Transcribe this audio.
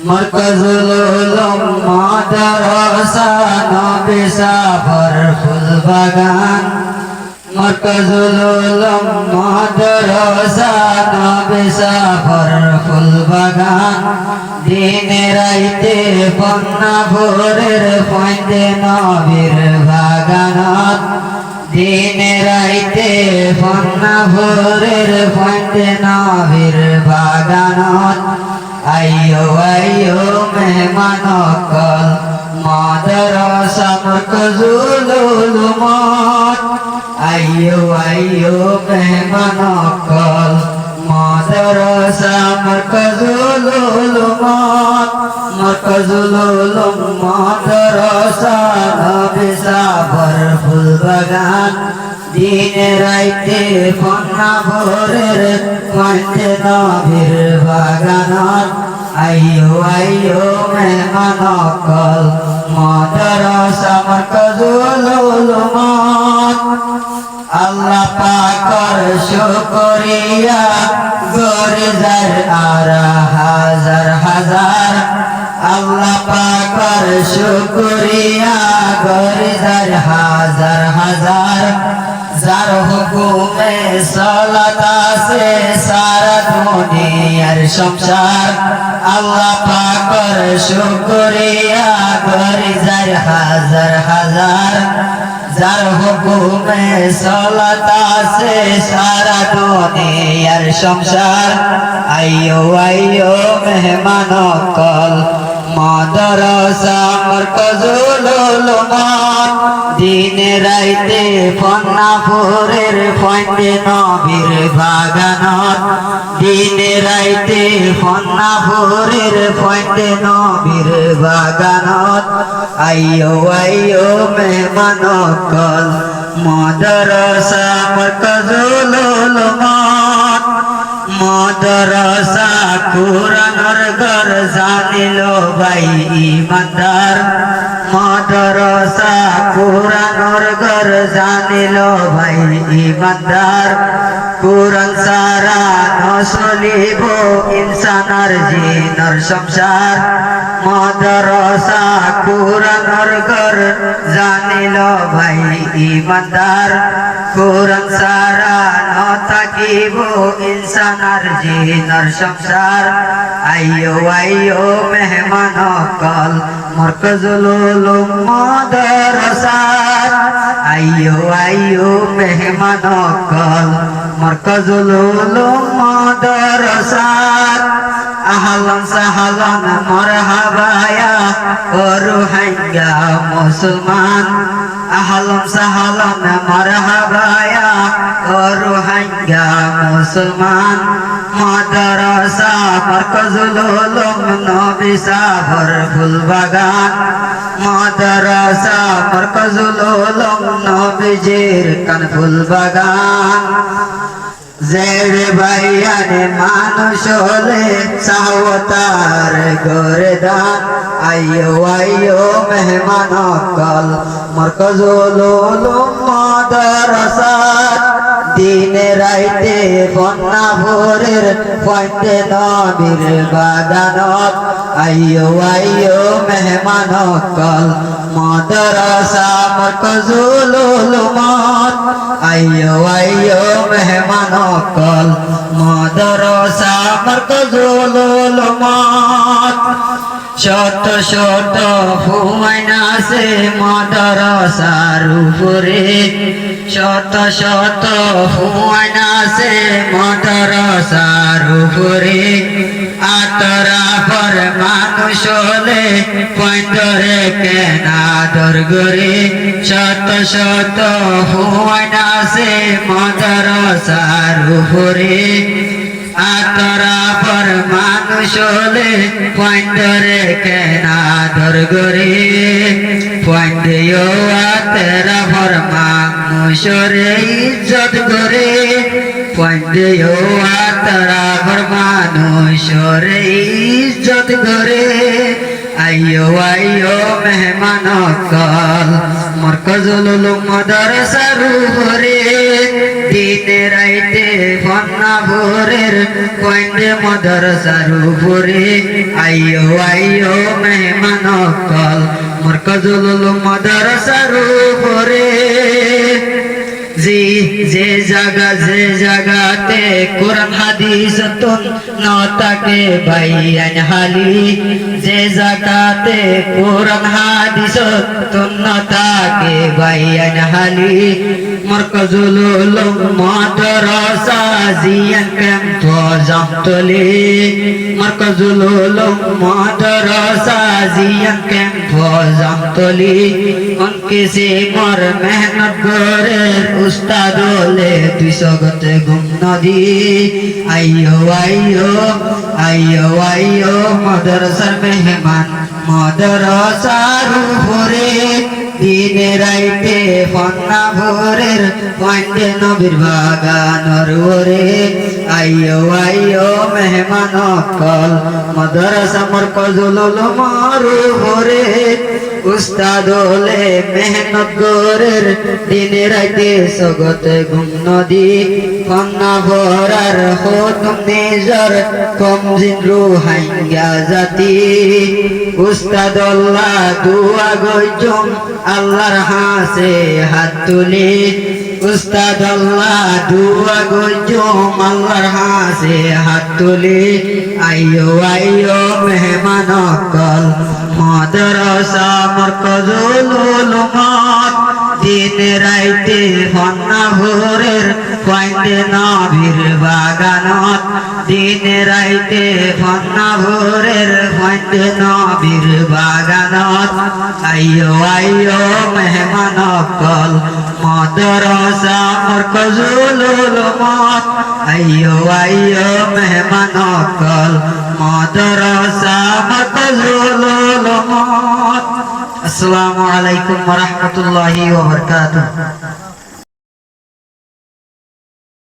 मरकजुल उलूम मदरसा नबी साफर full बागान मरकजुल उलूम मदरसा नबी साफर full बागान दिने राइते पन्ना भोरेर फंदे नबीर बागानत दिने राइते पन्ना भोरेर फंदे नबीर बागानत आइयो आइयो मेहमान कल मदरसा मरकजुल उलूम आइयो आइयो मेहमान कल मदरसा मरकजुल उलूम मदरसा नबी साफर फुल बागान दिने राइते पन्ना भोरेर फंदे नबीर बागानत आइयो आइयो मेहमान कल मदरसा मरकजुल उलूम আল্লাহ পাকের শুকরিয়া গরে যায় আর হাজার হাজার আল্লাহ পাকের শুকরিয়া গরে যায় হাজার হাজার যার হুকুমে সালাত আছে সারা দুনিয়ার সংসার আল্লাহ পাকের শুকরিয়া গরে যায় হাজার হাজার যার হুকুমে সালাত আছে সারা দুনিয়ার সংসার আইয়ো আইয়ো মেহমান কল মদরসা মরকজুল উলূম দিনে রাইতে পন্না ভোরের ফন্দে নবীর বাগানত দিনে রাইতে পন্না ভোরের ফন্দে নবীর বাগানত আইয়ো আইয়ো মেহমান কল মদরসা মরকজুল উলূম মদরসা কুরআনের ঘর জানিল ভাই ইমানদার মদরসা কুরআনের ঘর জানিল ভাই ইমানদার কুরআন সারা নসলিব ইনসানার জিনার সংসার মদরসা কুরআনের ঘর জানিল ভাই ইমানদার কুরআন সারা নথাকিব ইনসানার জিনার সংসার আইয়ো আইয়ো মেহমান কল মরকজুল উলূম মদরসা আইয়ো আইয়ো মেহমান কল মরকজুল উলূম মদরসা আহলান সাহলান মারহাবা ইয়া রুহাইয়া মুসলমান আহলান সাহলান মারহাবা ইয়া রুহাইয়া মুসলমান মদরসা মরকজুল উলূম নবী সাফর ফুল বাগান মদরসা মরকজুল উলূম নবীজির কান ফুল বাগান জেরে ভাইয়ানে মানুষ হলে চাওতার গরে দান আইয়ো আইয়ো মেহমান কল মরকজুল উলূম মদরসা দিনে রাইতে পন্না ভোরের ফন্দে নবীর বাগানত আইয়ো আইয়ো মেহমান কল মদরসা মরকজুল উলূম আইয়ো আইয়ো মেহমান কল মদরসা মরকজুল উলূম শত শত ফুয়াইনা আছে মদরসার উপরে শত শত ফুয়াইনা আছে মদরসার উপরে আতরা পর মানুষ হলে পয়ন্তরে কেনা দরগরে শত শত ফুয়াইনা আছে মদরসার উপরে আতরা পর মানুষ হলে পয়ন্তরে কেনা দরগরে পয়ন্তেও আতরা পর মানুষরে ইজ্জত করে পয়ন্তেও আতরা পর মানুষরে ইজ্জত করে আইয়ো আইয়ো মেহমান কল মরকজুল উলুম মাদ্রাসার উপরে দিনে রাইতে ফন্না ভোরের পয়েন্টে মাদ্রাসার উপরে আইয়ো আইয়ো মেহমান কল মরকজুল উলুম মাদ্রাসার উপরে যে জায়গাতে কোরআন হাদিস তুন নতাকে বাইয়ান হালি যে জায়গাতে কোরআন হাদিস তুন নতাকে বাইয়ান হালি মরকজুল উলুম মাদ্রাসা জিয়ান ক্যাম্প জামতলি মরকজুল উলুম মাদ্রাসা জিয়ান ক্যাম্প জামতলি উনকে সে মর মেহনত করে উস্তাদ ওলে 200 গতে গুম নদী আইয়ো আইয়ো আইয়ো আইয়ো মাদ্রাসার মেহমান মাদ্রাসার উপরে দিনে রাইতে ফন্না ভোরের পয়েন্টে নবীর বাগানর ওরে আইয়ো আইয়ো মেহমান কল মাদ্রাসা মরকজুল উলুমের উপরে উস্তাদ ওলে মেহনত গরের দিনে রাইতে সগতে গুম নদী ফন্না ভরার খতম নিজর কমজিন রুহাইঙ্গা জাতি উস্তাদ আল্লাহ দুয়া গইজম আল্লাহর হাসে হাত তুলি উস্তাদ আল্লাহ দুয়া গইজম আল্লাহর হাসে হাত তুলি আইয়ো আইয়ো মেহমান কল মাদ্রাসা মরকজুল উলুম দিনে রাইতে ফন্না ভোরের পয়েন্টে নবীর বাগানত দিনে রাইতে ফন্না ভোরের পয়েন্টে নবীর বাগানত আইয়ো আইয়ো মেহমান কল মাদ্রাসা মরকজুল উলুম আইয়ো আইয়ো মেহমান কল মাদ্রাসা মরকজুল উলুম। আসসালামু আলাইকুম ওয়া রাহমাতুল্লাহি ওয়া বারাকাতুহু।